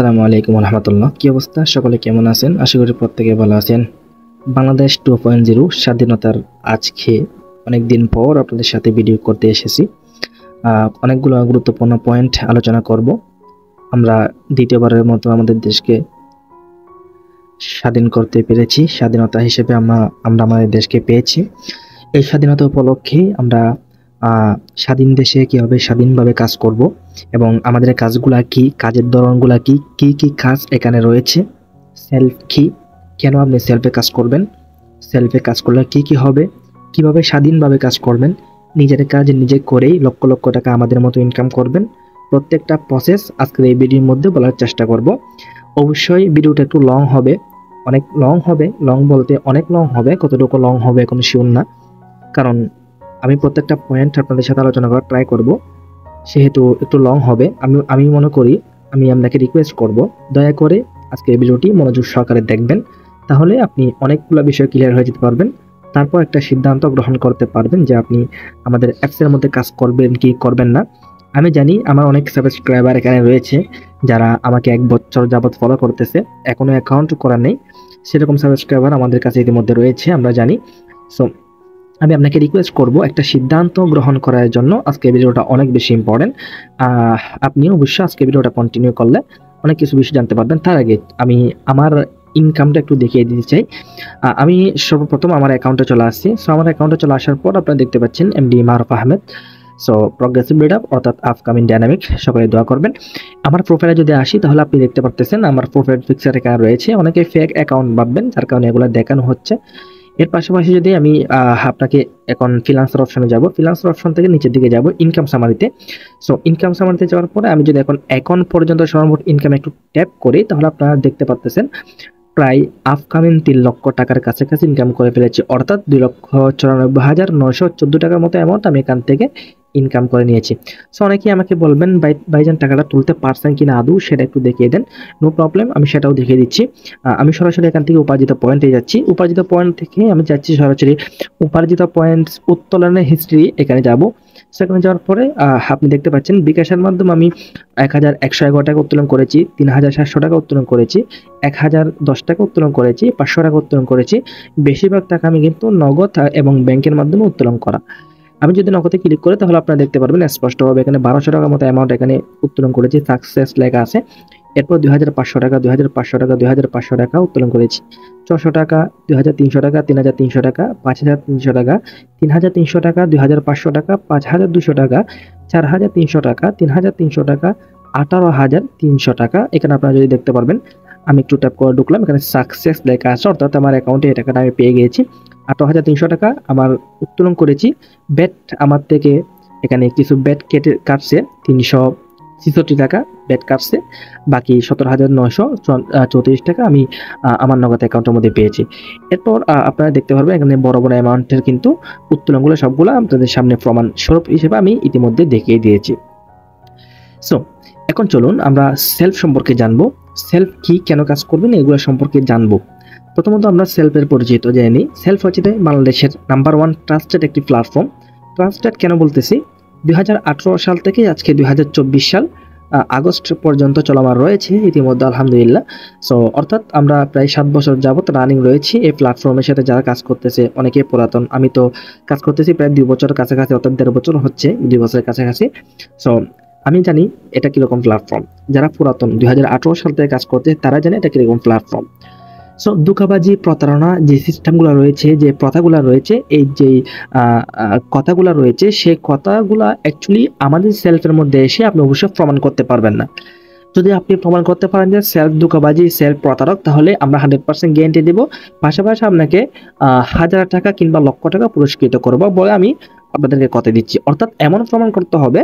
আসসালামু আলাইকুম রহমতুল্লাহ। কি অবস্থা? সকলে কেমন আছেন? আশা করি প্রত্যেকে ভালো আছেন। বাংলাদেশ 2.0 স্বাধীনতার আজকে অনেক দিন পর আপনাদের সাথে ভিডিও করতে এসেছি। অনেকগুলো গুরুত্বপূর্ণ পয়েন্ট আলোচনা করব। আমরা দ্বিতীয়বারের মতো আমাদের দেশকে স্বাধীন করতে পেরেছি। স্বাধীনতা হিসেবে আমরা আমাদের দেশকে পেয়েছি। এই স্বাধীনতা উপলক্ষে আমরা স্বাধীন দেশে কীভাবে স্বাধীনভাবে কাজ করব এবং আমাদের কাজগুলা কি, কাজের ধরনগুলা কি, কি কি কাজ এখানে রয়েছে, সেলফ কি, কেন আপনি সেলফে কাজ করবেন, সেলফে কাজ করলে কি কি হবে, কিভাবে স্বাধীনভাবে কাজ করবেন, নিজের কাজ নিজে করেই লক্ষ লক্ষ টাকা আমাদের মতো ইনকাম করবেন। প্রত্যেকটা প্রসেস আজকের এই ভিডিওর মধ্যে বলার চেষ্টা করব। অবশ্যই ভিডিওটা একটু লং হবে, অনেক লং হবে। লং বলতে অনেক লং হবে, কতটুকু লং হবে এখন শিওর না, কারণ আমি প্রত্যেকটা পয়েন্ট আপনাদের সাথে আলোচনা করার ট্রাই করব, সেহেতু একটু লং হবে। আমি মনে করি, আমি আপনাকে রিকোয়েস্ট করব, দয়া করে আজকে এই ভিডিওটি মনোযোগ সহকারে দেখবেন, তাহলে আপনি অনেকগুলো বিষয় ক্লিয়ার হয়ে যেতে পারবেন। তারপর একটা সিদ্ধান্ত গ্রহণ করতে পারবেন যে আপনি আমাদের অ্যাপসের মধ্যে কাজ করবেন কি করবেন না। আমি জানি আমার অনেক সাবস্ক্রাইবার এখানে রয়েছে যারা আমাকে 1 বছর যাবৎ ফলো করতেছে, এখনও অ্যাকাউন্ট করা নেই, সেরকম সাবস্ক্রাইবার আমাদের কাছে ইতিমধ্যে রয়েছে, আমরা জানি। সো আমি আপনাকে রিকোয়েস্ট করব একটা সিদ্ধান্ত গ্রহণ করার জন্য। আজকে ভিডিওটা অনেক বেশি ইম্পর্টেন্ট। আপনি অবশ্যই আজকে ভিডিওটা কন্টিনিউ করলে অনেক কিছু বিষয় জানতে পারবেন। তার আগে আমি আমার ইনকামটা একটু দেখিয়ে দিতে চাই। আমি সর্বপ্রথম আমার অ্যাকাউন্টে চলে আসছি। সো আমার অ্যাকাউন্টে চলে আসার পর আপনারা দেখতে পাচ্ছেন MD Maruf Ahmed. So progressive build up অর্থাৎ আপকামিং ডাইনামিক, সকলে দোয়া করবেন। আমার প্রোফাইলে যদি আসি তাহলে আপনি দেখতে পারতেছেন আমার প্রোফাইল পিকচার এখানে রয়েছে। অনেকে ফেক অ্যাকাউন্ট ভাববেন, যার কারণে এগুলো দেখানো হচ্ছে। এর পাশাপাশি যদি আমি আপনাকে এখন ফ্রিল্যান্সার অপশনে যাব, ফ্রিল্যান্সার অপশন থেকে নিচের দিকে যাব ইনকাম সামারিতে। সো ইনকাম সামারিতে যাওয়ার পরে আমি যদি এখন পর্যন্ত সর্বমোট ইনকাম একটু ট্যাপ করি, তাহলে আপনারা দেখতে পাচ্ছেন প্রায় আপকামিং 3 লক্ষ টাকার কাছাকাছি ইনকাম করে ফেলেছি, অর্থাৎ 2,94,914 টাকার মতো অ্যামাউন্ট আমি এখান থেকে ইনকাম করে নিয়েছি। সো অনেকেই আমাকে বলবেন ভাইজান টাকাটা তুলতে পারছেন কিনা আদৌ, সেটা একটু দেখিয়ে দেন। নো প্রবলেম, আমি সেটাও দেখিয়ে দিচ্ছি। আমি সরাসরি এখান থেকে উপার্জিত পয়েন্টে যাচ্ছি। উপার্জিত পয়েন্ট থেকে আমি যাচ্ছি সরাসরি উপার্জিত পয়েন্টস উত্তোলনের হিস্ট্রি, এখানে যাব। সেখানে যাওয়ার পরে আপনি দেখতে পাচ্ছেন বিকাশের মাধ্যমে আমি 1,111 টাকা উত্তোলন করেছি, 3,700 টাকা উত্তোলন করেছি, 1,010 টাকা উত্তোলন করেছি, 500 টাকা উত্তোলন করেছি। বেশিরভাগ টাকা আমি কিন্তু নগদ এবং ব্যাংকের মাধ্যমে উত্তোলন করা। আমি যদি নগদে ক্লিক করি তাহলে আপনারা দেখতে পারবেন স্পষ্টভাবে এখানে 1,200 টাকার মতো অ্যামাউন্ট এখানে উত্তোলন করেছি, সাকসেস লেখা আছে। এরপর 2,500 টাকা, 2,500 টাকা, 2,500 টাকা উত্তোলন করেছি, 600 টাকা, 2,300 টাকা, 3,300 টাকা, 5,300 টাকা, 3,300 টাকা, 2,500 টাকা, 5,200 টাকা, 4,300 টাকা, 3,300 টাকা, 18,300 টাকা। এখানে আপনারা যদি দেখতে পারবেন, আমি একটু ট্যাপ করে ঢুকলাম, এখানে সাকসেস লেখা আছে, অর্থাৎ আমার অ্যাকাউন্টে এই টাকাটা আমি পেয়ে গিয়েছি। 18,300 টাকা আমার উত্তোলন করেছি। ব্যাট আমার থেকে এখানে কিছু ব্যাট কাটছে, 366 টাকা ব্যাট কাটছে, বাকি 17,934 টাকা আমি আমার নগদ অ্যাকাউন্টের মধ্যে পেয়েছি। এরপর আপনারা দেখতে পারবেন এখানে বড় বড় অ্যামাউন্টের কিন্তু উত্তোলনগুলো সবগুলো আপনাদের সামনে প্রমাণ স্বরূপ হিসেবে আমি ইতিমধ্যে দেখিয়ে দিয়েছি। সো এখন চলুন আমরা সেলফ সম্পর্কে জানবো। সেলফ কি, কেন কাজ করবেন, এগুলো সম্পর্কে জানবো। প্রথমত আমরা সেলফের পরিচিত জেনে নিই। সেলফ হচ্ছে বাংলাদেশের নাম্বার 1 ট্রাস্টেড একটি প্ল্যাটফর্ম। ট্রাস্টেড কেন বলতেছি, 2018 সাল থেকে আজকে 2024 সাল আগস্ট পর্যন্ত চলমান রয়েছে ইতিমধ্যে, আলহামদুলিল্লাহ। সো অর্থাৎ আমরা প্রায় 7 বছর যাবত রানিং রয়েছি এই প্ল্যাটফর্মের সাথে। যারা কাজ করতেছে অনেকে পুরাতন, আমি তো কাজ করতেছি প্রায় 2 বছরের কাছাকাছি, অর্থাৎ 1.5 বছর হচ্ছে, 2 বছরের কাছাকাছি। সো আমি জানি এটা কীরকম প্ল্যাটফর্ম। যারা পুরাতন 2018 সাল থেকে কাজ করতে, তারা জানে এটা কীরকম প্ল্যাটফর্ম। সো ধোঁকাবাজি, প্রতারণা যে সিস্টেমগুলো রয়েছে, যে প্রথাগুলো রয়েছে, এই যে কথাগুলো রয়েছে, সেই কথাগুলো অ্যাকচুয়ালি আমাদের সেলফের মধ্যে এসে আপনি অবশ্যই প্রমাণ করতে পারবেন না। যদি আপনি প্রমাণ করতে পারেন যে সেলফ ধোঁকাবাজি, সেলফ প্রতারক, তাহলে আমরা 100% গ্যারান্টি দেব। পাশাপাশি আপনাকে 1,000 টাকা কিংবা লক্ষ টাকা পুরস্কৃত করবো বলে আমি আপনাদেরকে কথা দিচ্ছি। অর্থাৎ এমন প্রমাণ করতে হবে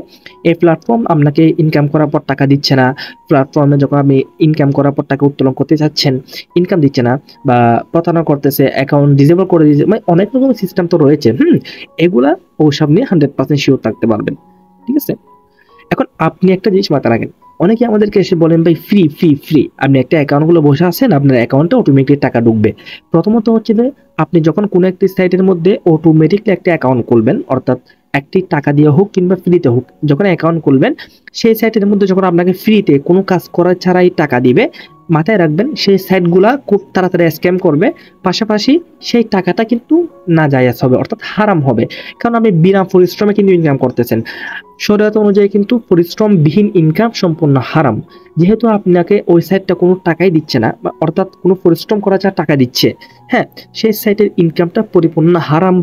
এই প্ল্যাটফর্ম আপনাকে ইনকাম করার পর টাকা দিচ্ছে না, প্ল্যাটফর্মে যখন আপনি ইনকাম করার পর টাকা উত্তোলন করতে চাচ্ছেন ইনকাম দিচ্ছে না, বা প্রতারণা করতেছে, অ্যাকাউন্ট ডিসেবল করে দিচ্ছে, মানে অনেক রকম সিস্টেম তো রয়েছে। এগুলা ওসব নিয়ে 100% শিওর থাকতে পারবেন, ঠিক আছে? এখন আপনি একটা জিনিস মাথায় রাখেন, অনেকে আমাদেরকে এসে বলেন ভাই ফ্রি ফ্রি ফ্রি, আপনি একটা অ্যাকাউন্টগুলো বসে আছেন, আপনার অ্যাকাউন্টে অটোমেটিকলি টাকা ঢুকবে। প্রথমত হচ্ছে যে আপনি যখন কোনো একটি সাইটের মধ্যে অটোমেটিকলি একটা অ্যাকাউন্ট খুলবেন, অর্থাৎ একটি টাকা দিয়ে হোক কিংবা ফ্রিতে হোক, যখন অ্যাকাউন্ট খুলবেন সেই সাইটের মধ্যে যখন আপনাকে ফ্রিতে কোনো কাজ করা ছাড়াই টাকা দিবে, মাথায় রাখবেন সেই সাইটগুলা খুব তাড়াতাড়ি স্ক্যাম করবে, পাশাপাশি সেই টাকাটা কিন্তু নাজায়েজ হবে, অর্থাৎ হারাম হবে, কারণ আপনি বিনা পরিশ্রমে কিন্তু ইনকাম করতেছেন। শরিয়ত অনুযায়ী কিন্তু পরিশ্রমবিহীন ইনকাম সম্পূর্ণ হারাম। যেহেতু আপনাকে ওই সাইটটা কোনো টাকাই দিচ্ছে না, অর্থাৎ কোনো পরিশ্রম করা ছাড়া টাকা দিচ্ছে, হ্যাঁ, সেই সাইটের ইনকামটা পরিপূর্ণ হারাম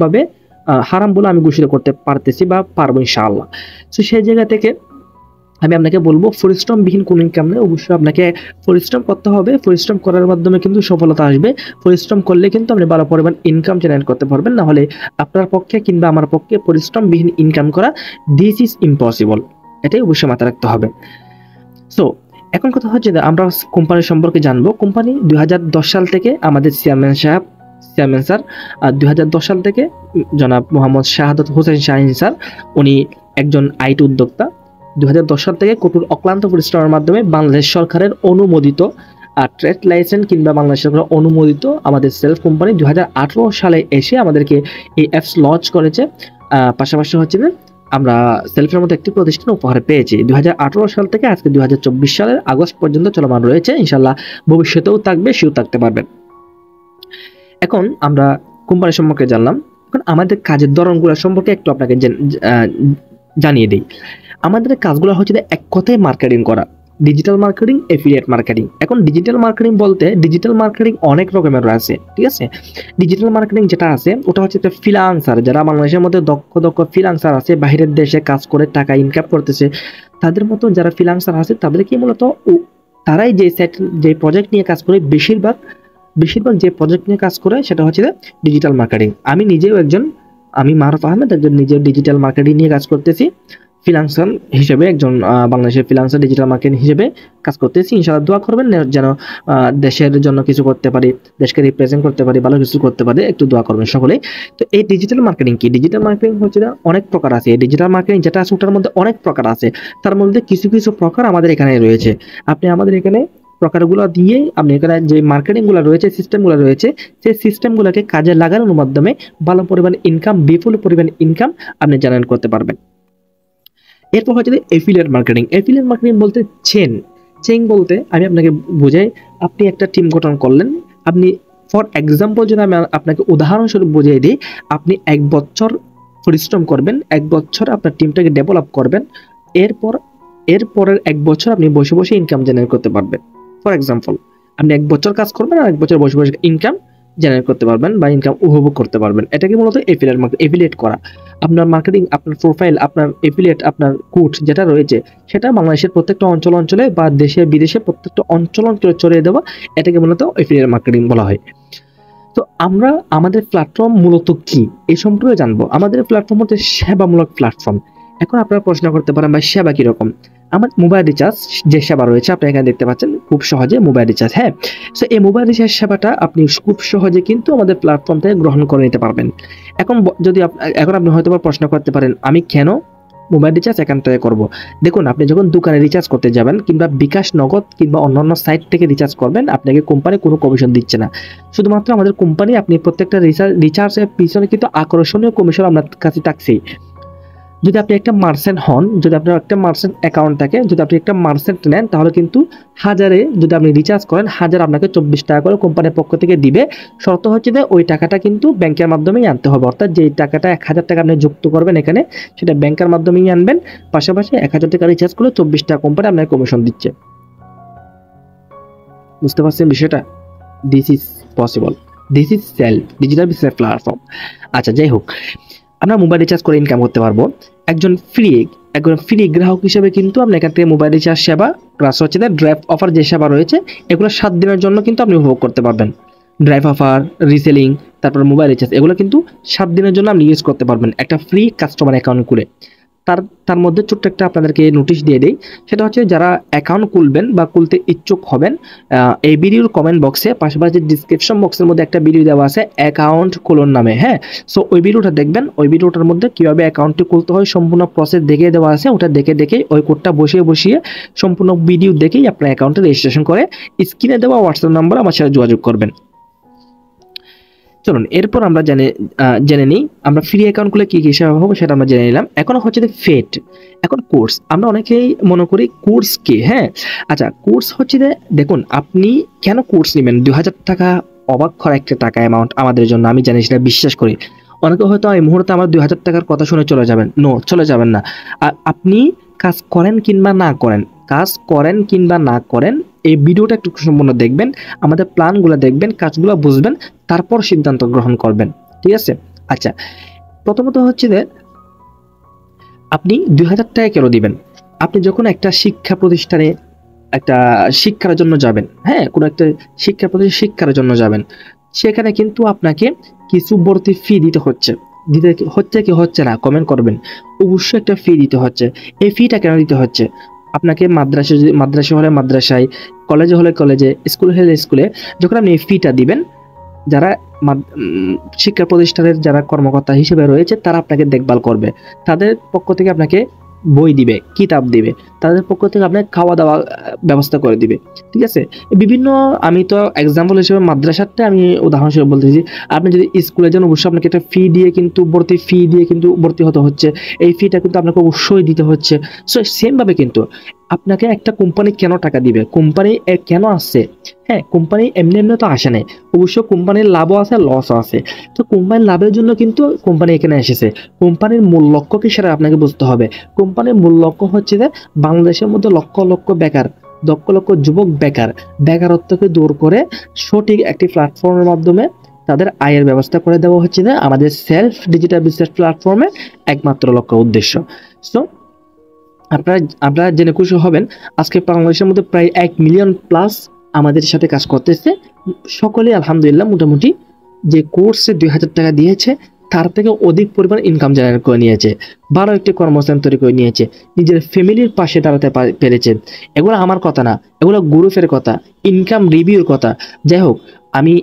বলে আমি ঘোষিত করতে পারতেছি বা পারবো ইনশাআল্লাহ। তো সেই জায়গা থেকে আমি আপনাকে বলবো পরিশ্রমবিহীন কোনো ইনকাম নেই, অবশ্যই আপনাকে পরিশ্রম করতে হবে। পরিশ্রম করার মাধ্যমে কিন্তু সফলতা আসবে। পরিশ্রম করলে কিন্তু আপনি ভালো পরিমাণ ইনকাম জেনারেট করতে পারবেন, না হলে আপনার পক্ষে কিংবা আমার পক্ষে পরিশ্রমবিহীন ইনকাম করা দিস ইজ ইম্পসিবল, এটাই অবশ্যই মাথায় রাখতে হবে। সো এখন কথা হচ্ছে যে আমরা কোম্পানি সম্পর্কে জানবো। কোম্পানি 2010 সাল থেকে আমাদের চেয়ারম্যান স্যার 2010 সাল থেকে জনাব মোহাম্মদ শাহাদত হোসেন শাহিন স্যার, উনি একজন আইটি উদ্যোক্তা। 2010 সাল থেকে কঠোর অক্লান্ত পরিশ্রমের মাধ্যমে বাংলাদেশ সরকারের অনুমোদিত ট্রেড লাইসেন্স কিংবা বাংলাদেশ সরকারের অনুমোদিত আমাদের সেলফ কোম্পানি 2018 সালে এসে আমাদেরকে এই অ্যাপস লঞ্চ করেছে। পাশাপাশি হচ্ছে যে আমরা সেলফের মতো একটি প্রতিষ্ঠান উপহার পেয়েছি। 2018 সাল থেকে আজকে 2024 সালের আগস্ট পর্যন্ত চলমান রয়েছে, ইনশাল্লাহ ভবিষ্যতেও থাকবে, সেও থাকতে পারবেন। এখন আমরা কোম্পানি সম্পর্কে জানলাম, এখন আমাদের কাজের ধরনগুলো সম্পর্কে একটু আপনাকে জানিয়ে দিই। আমাদের কাজগুলো হচ্ছে এক কথায় মার্কেটিং করা, ডিজিটাল মার্কেটিং, এফিলিয়েট মার্কেটিং। এখন ডিজিটাল মার্কেটিং বলতে ডিজিটাল মার্কেটিং অনেক রকমের আছে, ঠিক আছে। ডিজিটাল মার্কেটিং যেটা আছে ওটা হচ্ছে একটা ফ্রিল্যান্সার, যারা বাংলাদেশের মধ্যে দক্ষ ফ্রিল্যান্সার আছে, বাইরের দেশে কাজ করে টাকা ইনকাম করতেছে, তাদের মতো যারা ফ্রিল্যান্সার আছে তাদেরকে মূলত তারাই যে প্রজেক্ট নিয়ে কাজ করে, বেশিরভাগ যে প্রজেক্ট নিয়ে কাজ করে সেটা হচ্ছে ডিজিটাল মার্কেটিং। আমি নিজেও আমি মারুফ আহমেদ একজন নিজের ডিজিটাল মার্কেটিং নিয়ে কাজ করতেছি, ফ্রিল্যান্সার হিসেবে, একজন বাংলাদেশের ফ্রিল্যান্সার ডিজিটাল মার্কেটিং হিসেবে কাজ করতেছি। ইনশাআল্লাহ দোয়া করবেন যেন দেশের জন্য কিছু করতে পারি, দেশকে রিপ্রেজেন্ট করতে পারি, ভালো কিছু করতে পারি, একটু দোয়া করবেন সকলেই। তো এই ডিজিটাল মার্কেটিং কি? ডিজিটাল মার্কেটিং হচ্ছে অনেক প্রকার আছে। এই ডিজিটাল মার্কেটিং যেটা আছে ওটার মধ্যে অনেক প্রকার আছে, তার মধ্যে কিছু প্রকার আমাদের এখানে রয়েছে। আপনি আমাদের এখানে প্রকারগুলো দিয়ে আপনি এখানে যে মার্কেটিংগুলো রয়েছে, সিস্টেমগুলো রয়েছে, সেই সিস্টেমগুলোকে কাজে লাগানোর মাধ্যমে ভালো পরিমাণ ইনকাম, বিপুল পরিমাণ ইনকাম আপনি জেনারেট করতে পারবেন। এরপর হচ্ছে এফিলিয়েট মার্কেটিং। এফিলিয়েট মার্কেটিং বলতে চেইন বলতে আমি আপনাকে বোঝাই, আপনি একটা টিম গঠন করলেন, আপনি ফর এক্সাম্পল যদি আমি আপনাকে উদাহরণস্বরূপ বুঝিয়ে দিই, আপনি 1 বছর পরিশ্রম করবেন, 1 বছর আপনার টিমটাকে ডেভেলপ করবেন, এরপরের 1 বছর আপনি বসে বসে ইনকাম জেনারেট করতে পারবেন। ফর এক্সাম্পল আপনি 1 বছর কাজ করবেন আর 1 বছর বসে বসে ইনকাম জেনারেট করতে পারবেন বা ইনকাম উপভোগ করতে পারবেন। এটাকে মূলত এফিলিয়েট করা। আপনার মার্কেটিং, আপনার প্রোফাইল, আপনার এফিলিয়েট, আপনার কোড যেটা রয়েছে সেটা বাংলাদেশের প্রত্যেকটা অঞ্চলে বা দেশে বিদেশে প্রত্যেকটা অঞ্চলে ছড়িয়ে দেওয়া, এটাকে মূলত এফিলিয়েট মার্কেটিং বলা হয়। তো আমরা আমাদের প্ল্যাটফর্ম মূলত কি এই সম্পর্কে জানবো। আমাদের প্ল্যাটফর্ম হচ্ছে সেবামূলক প্ল্যাটফর্ম। এখন আপনারা প্রশ্ন করতে পারেন ভাই সেবা কিরকম? আমার মোবাইল রিচার্জ যে সেবা রয়েছে আপনি এখানে দেখতে পাচ্ছেন, খুব সহজে মোবাইল রিচার্জ, হ্যাঁ। সো এই মোবাইল রিচার্জ সেবাটা আপনি খুব সহজে কিন্তু আমাদের প্ল্যাটফর্ম থেকে গ্রহণ করে নিতে পারবেন। এখন আপনি হয়তো প্রশ্ন করতে পারেন আমি কেন মোবাইল রিচার্জ এখান থেকে করবো? দেখুন, আপনি যখন দোকানে রিচার্জ করতে যাবেন কিংবা বিকাশ, নগদ কিংবা অন্যান্য সাইট থেকে রিচার্জ করবেন, আপনাকে কোম্পানি কোনো কমিশন দিচ্ছে না। শুধুমাত্র আমাদের কোম্পানি আপনি প্রত্যেকটা রিচার্জের পিছনে কিন্তু আকর্ষণীয় কমিশন আপনার কাছে থাকছেই। যদি আপনি একটা মার্চেন্ট হন, যদি আপনার একটা মার্চেন্ট অ্যাকাউন্ট থাকে, যদি আপনি একটা মার্চেন্ট নেন, তাহলে কিন্তু 1000 যদি আপনি রিচার্জ করেন, 1000 আপনাকে 24 টাকা করে কোম্পানির পক্ষ থেকে দিবে। শর্ত হচ্ছে যে ওই টাকাটা কিন্তু ব্যাংকের মাধ্যমেই আনতে হবে, অর্থাৎ যে টাকাটা 1000 টাকা আপনি যুক্ত করবেন এখানে, সেটা ব্যাংকের মাধ্যমেই আনবেন। পাশাপাশি 1000 টাকা রিচার্জ করলে 24 টাকা কোম্পানি আপনাকে কমিশন দিচ্ছে। বুঝতে পারছেন বিষয়টা? This is possible, this is self digital business platform. আচ্ছা, যাই হোক, আমরা মোবাইল রিচার্জ করে ইনকাম করতে পারবো। একজন ফ্রি গ্রাহক হিসেবে কিন্তু আপনি এখান থেকে মোবাইল রিচার্জ সেবা প্লাস হচ্ছে ড্রাইভ অফার যে সেবা রয়েছে, এগুলো 7 দিনের জন্য কিন্তু আপনি উপভোগ করতে পারবেন। ড্রাইভ অফার, রিসেলিং, তারপর মোবাইল রিচার্জ, এগুলো কিন্তু 7 দিনের জন্য আপনি ইউজ করতে পারবেন একটা ফ্রি কাস্টমার অ্যাকাউন্ট খুলে। তার মধ্যে ছোট্ট একটা আপনাদেরকে নোটিশ দিয়ে দেই, সেটা হচ্ছে যারা অ্যাকাউন্ট খুলবেন বা খুলতে ইচ্ছুক হবেন, এই ভিডিওর কমেন্ট বক্সে পাশাপাশি ডিসক্রিপশন বক্সের মধ্যে একটা ভিডিও দেওয়া আছে অ্যাকাউন্ট খুলুন নামে, হ্যাঁ। সো ওই ভিডিওটা দেখবেন, ওই ভিডিওটার মধ্যে কীভাবে অ্যাকাউন্টটি খুলতে হয় সম্পূর্ণ প্রসেস দেখিয়ে দেওয়া আছে। ওটা দেখেই ওই কোডটা বসিয়ে সম্পূর্ণ ভিডিও দেখেই আপনার অ্যাকাউন্টে রেজিস্ট্রেশন করে স্ক্রিনে দেওয়া হোয়াটসঅ্যাপ নাম্বার আমার সাথে যোগাযোগ করবেন। চলুন এরপর আমরা জেনে নিই আমরা ফ্রি অ্যাকাউন্ট খুলে কি কি সেবা পাবো সেটা আমরা জেনে নিলাম। এখন হচ্ছে যে ফেট, এখন কোর্স। আমরা অনেকেই মনে করি কোর্স কি, হ্যাঁ আচ্ছা কোর্স হচ্ছে যে দেখুন আপনি কেন কোর্স নেবেন 2000 টাকা, অবাক করা একটা টাকা অ্যামাউন্ট আমাদের জন্য, আমি জানি সেটা বিশ্বাস করি। অনেকে হয়তো এই মুহূর্তে আমার 2000 টাকার কথা শুনে চলে যাবেন, নো চলে যাবেন না। আর আপনি কাজ করেন কিংবা না করেন, কাজ করেন কিংবা না করেন, এই ভিডিওটা একটু সম্পূর্ণ দেখবেন, আমাদের প্ল্যানগুলো দেখবেন, কাজগুলো বুঝবেন, তারপর সিদ্ধান্ত গ্রহণ করবেন, ঠিক আছে? আচ্ছা, প্রথমত হচ্ছে যে আপনি 2000 টাকা কেন দিবেন? আপনি যখন একটা শিক্ষা প্রতিষ্ঠানে একটা শিক্ষার জন্য যাবেন, হ্যাঁ কোনো একটা শিক্ষা প্রতিষ্ঠানে শিক্ষার জন্য যাবেন, সেখানে কিন্তু আপনাকে কিছু ভর্তি ফি দিতে হচ্ছে। দিতে হচ্ছে কি হচ্ছে না কমেন্ট করবেন। অবশ্যই একটা ফি দিতে হচ্ছে। এই ফিটা কেন দিতে হচ্ছে? আপনাকে মাদ্রাসা হলে মাদ্রাসায়, কলেজে হলে কলেজে, স্কুলে হলে স্কুলে, যখন আপনি এই ফিটা দিবেন, যারা শিক্ষা প্রতিষ্ঠানের যারা কর্মকর্তা হিসেবে রয়েছে তারা আপনাকে দেখভাল করবে, তাদের পক্ষ থেকে আপনাকে বই দিবে, কিতাব দিবে, তাদের পক্ষ থেকে আপনাকে খাওয়া দাওয়া ব্যবস্থা করে দিবে, ঠিক আছে? বিভিন্ন, আমি তো এক্সাম্পল হিসেবে মাদ্রাসাতে আমি উদাহরণ হিসেবে বলতেছি। আপনি যদি স্কুলে যান অবশ্যই আপনাকে একটা ফি দিয়ে কিন্তু ভর্তি হতে হচ্ছে, এই ফিটা কিন্তু আপনাকে অবশ্যই দিতে হচ্ছে। সো সেম ভাবে কিন্তু আপনাকে একটা কোম্পানি কেন টাকা দিবে, কোম্পানি কেন আসছে? হ্যাঁ কোম্পানি এমনি এমনি তো আসে নাই, অবশ্য কোম্পানির লাভও আছে লসও আছে। তো কোম্পানির লাভের জন্য কিন্তু কোম্পানি এখানে এসেছে। কোম্পানির মূল লক্ষ্য কি সেটা আপনাকে বুঝতে হবে। কোম্পানির মূল লক্ষ্য হচ্ছে যে বাংলাদেশের মধ্যে লক্ষ লক্ষ বেকার, লক্ষ লক্ষ যুবক বেকারত্বকে দূর করে সঠিক একটি প্ল্যাটফর্মের মাধ্যমে তাদের আয়ের ব্যবস্থা করে দেওয়া হচ্ছে যে আমাদের সেলফ ডিজিটাল বিজনেস প্ল্যাটফর্মে একমাত্র লক্ষ্য উদ্দেশ্য। সো আপনারা জেনে খুশি হবেন, আজকে বাংলাদেশের মধ্যে প্রায় 1 মিলিয়ন প্লাস আমাদের সাথে কাজ করতেছে। সকলেই আলহামদুলিল্লাহ মোটামুটি যে কোর্সে 2000 টাকা দিয়েছে তার থেকে অধিক পরিমাণ ইনকাম জেনারেট করে নিয়েছে, 12 একটি কর্মস্থান তৈরি করে নিয়েছে, নিজের ফ্যামিলির পাশে দাঁড়াতে পেরেছে। এগুলো আমার কথা না, এগুলো গ্রুপের কথা, ইনকাম রিভিউর কথা। যাই হোক, আমি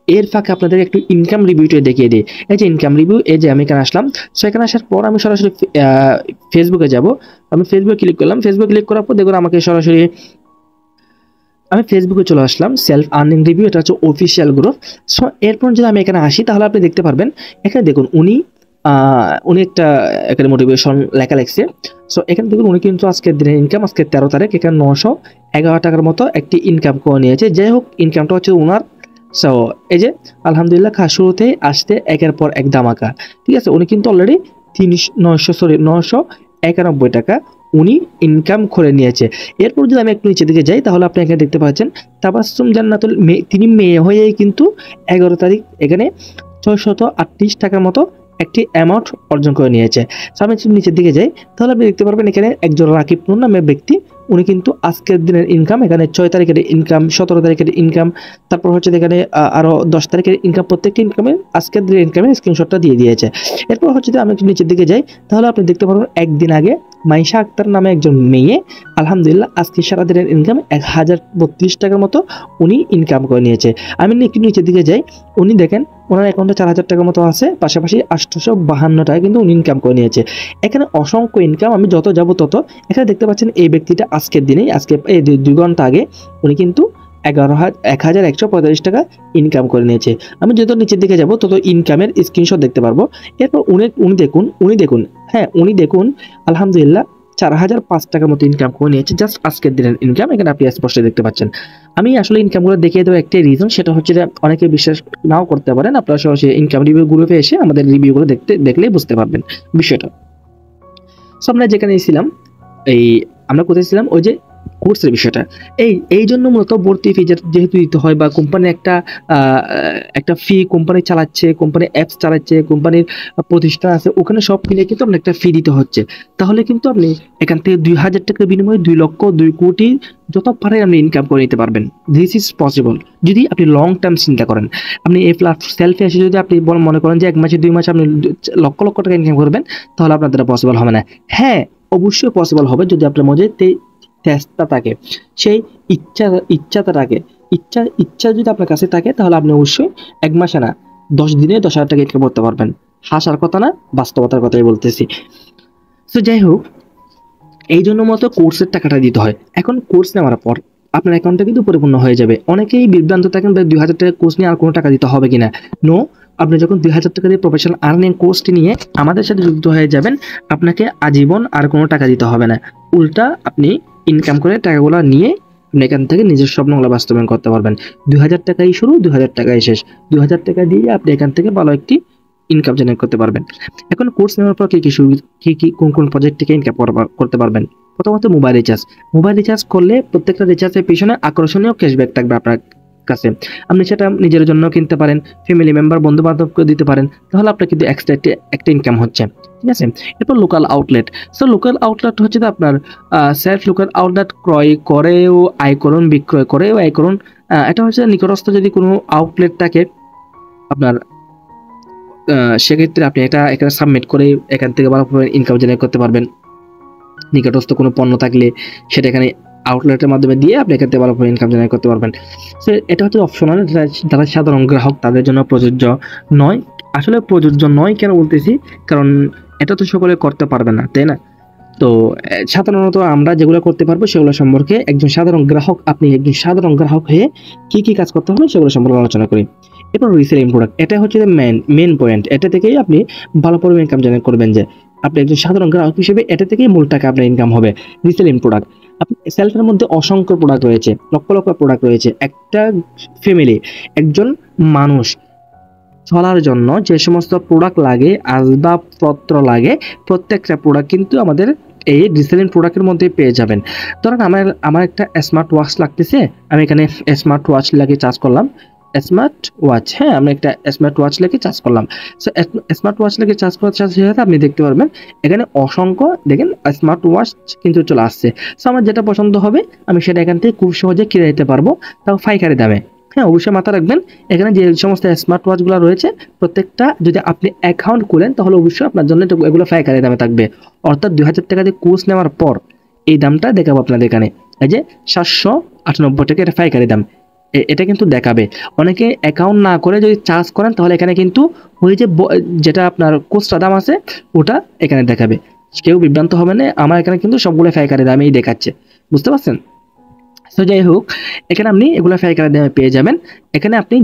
এর ফাঁকে আপনাদের একটু ইনকাম রিভিউটা দেখিয়ে দিই। এই যে ইনকাম রিভিউ, এই যে আমি এখানে আসলাম, সো এখানে আসার পর আমি সরাসরি ফেসবুকে যাব। আমি ফেসবুকে ক্লিক করলাম, ফেসবুকে ক্লিক করার পর দেখুন আমাকে সরাসরি আমি ফেসবুকে চলে আসলাম। সেলফ আর্নিং রিভিউ, এটা হচ্ছে অফিসিয়াল গ্রুপ। সো এরপর যদি আমি এখানে আসি তাহলে আপনি দেখতে পারবেন এখানে দেখুন উনি একটা এখানে মোটিভেশন লেখা লিখছে। সো এখানে দেখুন উনি কিন্তু আজকের দিনের ইনকাম, আজকে 13 তারিখ, এখানে 911 টাকার মতো একটি ইনকাম করে নিয়েছে। যাই হোক, ইনকামটা হচ্ছে ওনার। সো এই যে আলহামদুলিল্লাহ, শুরুতেই আসতে একের পর এক ধামাকা, ঠিক আছে? উনি কিন্তু অলরেডি 991 টাকা উনি ইনকাম করে নিয়েছে। এরপর যদি আমি একটু নিচে দিকে যাই তাহলে আপনি এখানে দেখতে পাচ্ছেন তাবাসসুম জান্নাতুল, তিনি মেয়ে হয়েই কিন্তু 11 তারিখ এখানে 638 টাকার মতো একটি অ্যামাউন্ট অর্জন করে নিয়েছে। সো আমি একটু নিচের দিকে যাই তাহলে আপনি দেখতে পারবেন এখানে একজন রাকিব নূর নামের ব্যক্তি, উনি কিন্তু আজকের দিনের ইনকাম, এখানে 6 তারিখের ইনকাম, 17 তারিখের ইনকাম, তারপর হচ্ছে এখানে আরো 10 তারিখের ইনকাম, প্রত্যেকটি ইনকামে আজকের দিনের ইনকামের স্ক্রিনশটটা দিয়ে দিয়েছে। এরপর হচ্ছে আমি একটু নিচের দিকে যাই তাহলে আপনি দেখতে পারবেন একদিন আগে মাইশা আক্তার নামে একজন মেয়ে আলহামদুলিল্লাহ আজকে সারা দিনের ইনকাম 1032 টাকার মতো উনি ইনকাম করে নিয়েছে। আমি একটু নিচের দিকে যাই, উনি দেখেন ওনার অ্যাকাউন্টে 4000 টাকার মতো আছে, পাশাপাশি 852 টাকা কিন্তু উনি ইনকাম করে নিয়েছে। এখানে অসংখ্য ইনকাম, আমি যত যাব তত এখানে দেখতে পাচ্ছেন এই ব্যক্তিটা আজকের দিনেই, আজকে এই 2 ঘন্টা আগে উনি কিন্তু 1145 টাকা ইনকাম করে নিয়েছে। আমি যত নিচের দিকে যাব তত ইনকামের স্ক্রিনশট দেখতে পারবো। এরপর উনি দেখুন আলহামদুলিল্লাহ 4005 টাকার মতো ইনকাম করে নিয়েছে জাস্ট আজকের দিনের ইনকাম, এখানে আপনি স্পষ্ট দেখতে পাচ্ছেন। আমি আসলে ইনকামগুলো দেখিয়ে দেওয়ার একটাই রিজন, সেটা হচ্ছে যে অনেকে বিশ্বাস নাও করতে পারেন, আপনারা সরাসরি ইনকাম রিভিউ গ্রুপে এসে আমাদের রিভিউগুলো দেখলেই বুঝতে পারবেন বিষয়টা। সো আমরা যেখানে ছিলাম, আমরা কোথায় ছিলাম, ওই যে কোর্সের বিষয়টা, এই জন্য মূলত ভর্তি ফি যেহেতু দিতে হয়, বা কোম্পানি একটা ফি কোম্পানি চালাচ্ছে, কোম্পানি অ্যাপস চালাচ্ছে, কোম্পানির প্রতিষ্ঠান আছে, ওখানে সব মিলিয়ে কিন্তু আপনার একটা ফি দিতে হচ্ছে। তাহলে কিন্তু আপনি এখান থেকে 2000 টাকার বিনিময়ে 2 লক্ষ 2 কোটি যত পারে আপনি ইনকাম করে নিতে পারবেন। দিস ইজ পসিবল যদি আপনি লং টার্ম চিন্তা করেন। আপনি এই সেলফে এসে যদি আপনি মনে করেন যে 1 মাসে 2 মাসে আপনি লক্ষ লক্ষ টাকা ইনকাম করবেন, তাহলে আপনার দ্বারা পসিবল হবে না। হ্যাঁ অবশ্যই পসিবল হবে যদি আপনার মধ্যে চেষ্টা থাকে, সেই ইচ্ছাটা থাকে, ইচ্ছা যদি আপনার কাছে থাকে তাহলে আপনি অবশ্যই 1 মাসে না 10 দিনে 10,000 টাকা ইনকাম করতে পারবেন। হাসার কথা না, বাস্তবতার কথাই বলতেছি। তো যাই হোক, এই জন্য মতো কোর্সের টাকাটা দিতে হয়। এখন কোর্স নেওয়ার পর আপনার অ্যাকাউন্টটা কিন্তু পরিপূর্ণ হয়ে যাবে। অনেকেই বিভ্রান্ত থাকেন 2000 টাকা কোর্স নিয়ে আর কোনো টাকা দিতে হবে কিনা। নো, আপনি যখন 2000 টাকা দিয়ে প্রফেশনাল আর্নিং কোর্সটি নিয়ে আমাদের সাথে যুক্ত হয়ে যাবেন, আপনাকে আজীবন আর কোনো টাকা দিতে হবে না। উল্টা আপনি ইনকাম করে টাকাগুলো নিয়ে আপনি এখান থেকে নিজের স্বপ্নগুলো বাস্তবায়ন করতে পারবেন। 2000 টাকাই শুরু, 2000 টাকাই শেষ। 2000 টাকা দিয়ে আপনি এখান থেকে ভালো একটি ইনকাম জেনারেট করতে পারবেন। এখন কোর্স নেওয়ার পর কি কোন প্রজেক্ট থেকে ইনকাম করতে পারবেন। প্রথমত মোবাইল রিচার্জ করলে প্রত্যেকটা রিচার্জের পিছনে আকর্ষণীয় ক্যাশব্যাক থাকবে আপনার কাছে। আপনি সেটা নিজের জন্য কিনতে পারেন, ফ্যামিলি মেম্বার বন্ধু বান্ধবকে দিতে পারেন, তাহলে আপনার কিন্তু এক্সট্রা একটা ইনকাম হচ্ছে, ঠিক আছে। এরপর local outlet. So local outlet হচ্ছে আপনার সেলফ লোকাল আউটলেট ক্রয় করেও আয় করুন, বিক্রয় করেও আয় করুন। এটা হচ্ছে নিকটস্থ যদি কোনো আউটলেট থাকে আপনার, সেক্ষেত্রে আপনি এটা এখানে সাবমিট করে এখান থেকে ভালোভাবে ইনকাম জেনারেট করতে পারবেন। নিকটস্থ কোনো পণ্য থাকলে সেটা এখানে আউটলেটের মাধ্যমে দিয়ে আপনি এখান থেকে ভালোভাবে ইনকাম জেনারেট করতে পারবেন। সো এটা হচ্ছে অপশনাল, যারা সাধারণ গ্রাহক তাদের জন্য প্রযোজ্য নয়। আসলে প্রযোজ্য নয় কেন বলতেছি, কারণ এটা তো সকলে করতে পারবে না, তাই না? তো সাধারণত আমরা যেগুলো করতে পারবো সেগুলো সম্পর্কে আপনি একজন সাধারণ গ্রাহক হয়ে কি কাজ করতে হবে সেগুলো সম্পর্কে আলোচনা করি। এরপর রিসেলিং প্রোডাক্ট, এটা হচ্ছে মেন পয়েন্ট। এটা থেকেই আপনি ভালো পরিমাণ ইনকাম জেনারেট করবেন, যে আপনি একজন সাধারণ গ্রাহক হিসেবে এটা থেকেই মূল টাকা আপনার ইনকাম হবে। রিসেলিং প্রোডাক্ট, আপনি সেলফের মধ্যে অসংখ্য প্রোডাক্ট রয়েছে, লক্ষ লক্ষ প্রোডাক্ট রয়েছে। একটা ফ্যামিলি, একজন মানুষ চলার জন্য যে সমস্ত প্রোডাক্ট লাগে, আসবাবপত্র লাগে, প্রত্যেকটা প্রোডাক্ট কিন্তু আমাদের এই রিসেলিং প্রোডাক্টের মধ্যে পেয়ে যাবেন। ধরেন আমার একটা স্মার্ট ওয়াচ লাগতেছে, আমি এখানে স্মার্ট ওয়াচ লাগিয়ে চার্জ করলাম। আমি একটা স্মার্ট ওয়াচ লাগিয়ে চার্জ করলাম। সো স্মার্ট ওয়াচ লাগিয়ে চার্জ করার সাথে আপনি দেখতে পারবেন এখানে অসংখ্য দেখেন স্মার্ট ওয়াচ কিন্তু চলে আসছে। সো আমার যেটা পছন্দ হবে আমি সেটা এখান থেকে খুব সহজে কিনে নিতে পারবো, তাও পাইকারি দামে। হ্যাঁ, অবশ্যই মাথা রাখবেন, এখানে যে সমস্ত স্মার্ট ওয়াচগুলো রয়েছে প্রত্যেকটা যদি আপনি অ্যাকাউন্ট খুলেন তাহলে অবশ্যই আপনার জন্য এগুলো পাইকারি দামে থাকবে। অর্থাৎ 2000 টাকা দিয়ে কোর্স নেওয়ার পর এই দামটা দেখাবো আপনাদের এখানে, এই যে 798 টাকা, এটা পাইকারি দাম। এটা কিন্তু দেখাবে। অনেকে অ্যাকাউন্ট না করে যদি চার্জ করেন তাহলে এখানে কিন্তু ওই যে যেটা আপনার কোর্সটা দাম আছে ওটা এখানে দেখাবে। কেউ বিভ্রান্ত হবে না, আমার এখানে কিন্তু সবগুলো পাইকারি দামেই দেখাচ্ছে, বুঝতে পারছেন? সো যাই হোক, এখানে আপনি এগুলো পাইকারি দামে পেয়ে যাবেন। এখানে আপনি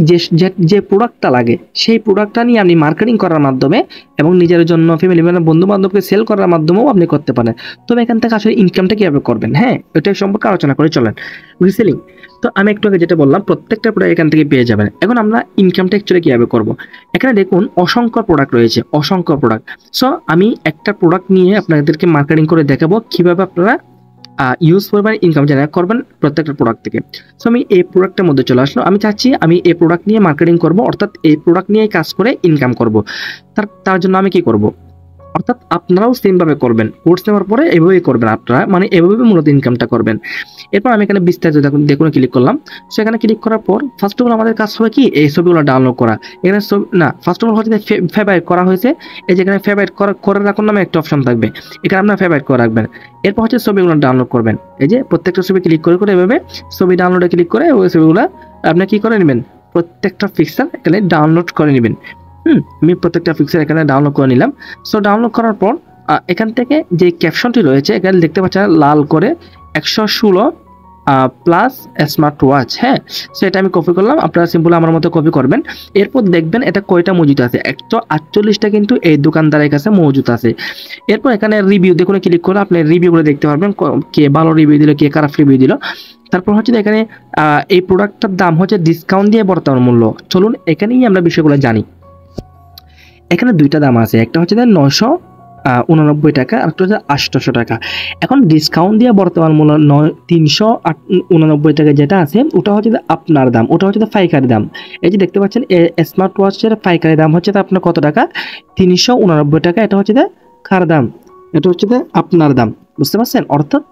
যে প্রোডাক্টটা লাগে সেই প্রোডাক্টটা নিয়ে আপনি মার্কেটিং করার মাধ্যমে এবং নিজের জন্য ফ্যামিলি মেম্বার বন্ধু বান্ধবকে সেল করার মাধ্যমেও আপনি করতে পারেন। তবে এখান থেকে আসলে ইনকামটা কীভাবে করবেন, হ্যাঁ এটা সম্পর্কে আলোচনা করে চলেন। রিসেলিং, তো আমি একটু আগে যেটা বললাম প্রত্যেকটা প্রোডাক্ট এখান থেকে পেয়ে যাবেন। এখন আমরা ইনকামটা অ্যাকচুয়ালি কীভাবে করবো, এখানে দেখুন অসংখ্য প্রোডাক্ট রয়েছে, অসংখ্য প্রোডাক্ট। সো আমি একটা প্রোডাক্ট নিয়ে আপনাদেরকে মার্কেটিং করে দেখাবো কীভাবে আপনারা ইউজ করবেন, ইনকাম জেনারেট করবেন প্রত্যেকটা প্রোডাক্ট থেকে। সো আমি এই প্রোডাক্টের মধ্যে চলে আসলো, আমি চাচ্ছি আমি এই প্রোডাক্ট নিয়ে মার্কেটিং করব, অর্থাৎ এই প্রোডাক্ট নিয়ে কাজ করে ইনকাম করব। তার জন্য আমি কি করব, অর্থাৎ আপনারাও সেমভাবে করবেন, কোর্স নেওয়ার পরে এভাবেই করবেন আপনারা, মানে এভাবে মূলত ইনকামটা করবেন। এরপর আমি এখানে বিস্তারিত দেখুন ক্লিক করলাম। সো এখানে ক্লিক করার পর ফার্স্ট অফ অল আমাদের কাজ হবে কি এই ছবিগুলো ডাউনলোড করা। এখানে ফার্স্ট অফ অল হচ্ছে ফেভারিট করা হয়েছে, এই যে এখানে ফেভারিট করে রাখুন নামে একটা অপশন থাকবে, এখানে আপনার ফেভারিট করে রাখবেন। এরপর হচ্ছে ছবিগুলো ডাউনলোড করবেন, এই যে প্রত্যেকটা ছবি ক্লিক করে এভাবে ছবি ডাউনলোডে ক্লিক করে ওই ছবিগুলো আপনি কি করে নেবেন, প্রত্যেকটা পিকচার এখানে ডাউনলোড করে নেবেন। আমি প্রত্যেকটা পিকচার এখানে ডাউনলোড করে নিলাম। সো ডাউনলোড করার পর এখান থেকে যে ক্যাপশনটি রয়েছে এখানে দেখতে পাচ্ছেন লাল করে 116 প্লাস স্মার্ট ওয়াচ। হ্যাঁ, সো এটা আমি কপি করলাম, আপনারা সিম্পল আমার মতো কপি করবেন। এরপর দেখবেন এটা কয়টা মজুদ আছে, 148টা কিন্তু এই দোকানদারের কাছে মজুদ আছে। এরপর এখানে রিভিউ দেখুন ক্লিক করে আপনি রিভিউগুলো দেখতে পারবেন, কে ভালো রিভিউ দিল, কে খারাপ রিভিউ দিল। তারপর হচ্ছে এখানে এই প্রোডাক্টটার দাম হচ্ছে ডিসকাউন্ট দিয়ে বর্তমান মূল্য। চলুন এখানেই আমরা বিষয়গুলো জানি। এখানে দুইটা দাম আছে, একটা হচ্ছে 999 টাকা আর একটা হচ্ছে 800 টাকা। এখন ডিসকাউন্ট দিয়ে বর্তমান মূল্য 389 টাকা যেটা আছে ওটা হচ্ছে আপনার দাম, ওটা হচ্ছে পাইকারি দাম। এই যে দেখতে পাচ্ছেন স্মার্ট ওয়াচের পাইকারি দাম হচ্ছে আপনার কত টাকা, 389 টাকা। এটা হচ্ছে কার দাম, এটা হচ্ছে আপনার দাম, বুঝতে পারছেন? অর্থাৎ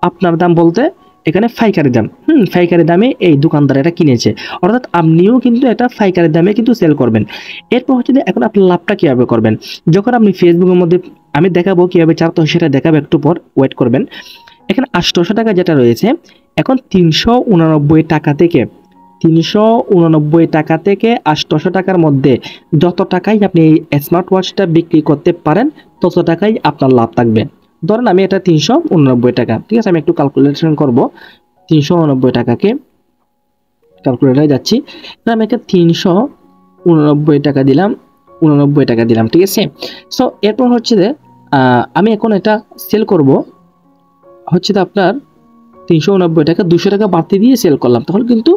আপনার দাম বলতে এখানে পাইকারি দাম, পাইকারি দামে এই দোকানদার এটা কিনেছে, অর্থাৎ আপনিও কিন্তু এটা পাইকারি দামে কিন্তু সেল করবেন। এরপর হচ্ছে এখন আপনি লাভটা কীভাবে করবেন, যখন আপনি ফেসবুকের মধ্যে আমি দেখাবো কীভাবে চারতো সেটা দেখাবো, একটু পর ওয়েট করবেন। এখানে 800 টাকা যেটা রয়েছে, এখন 389 টাকা থেকে 800 টাকার মধ্যে যত টাকাই আপনি এই স্মার্ট ওয়াচটা বিক্রি করতে পারেন তত টাকাই আপনার লাভ থাকবে। ধরেন আমি এটা 389 টাকা, ঠিক আছে, আমি একটু ক্যালকুলেশন করব। 389 টাকাকে ক্যালকুলেটারে যাচ্ছি, আমি একটা টাকা দিলাম, 89 টাকা দিলাম, ঠিক আছে। সো এরপর হচ্ছে যে আমি এখন এটা সেল করব হচ্ছে যে আপনার 389 টাকা, 200 টাকা বাড়তি দিয়ে সেল করলাম। তাহলে কিন্তু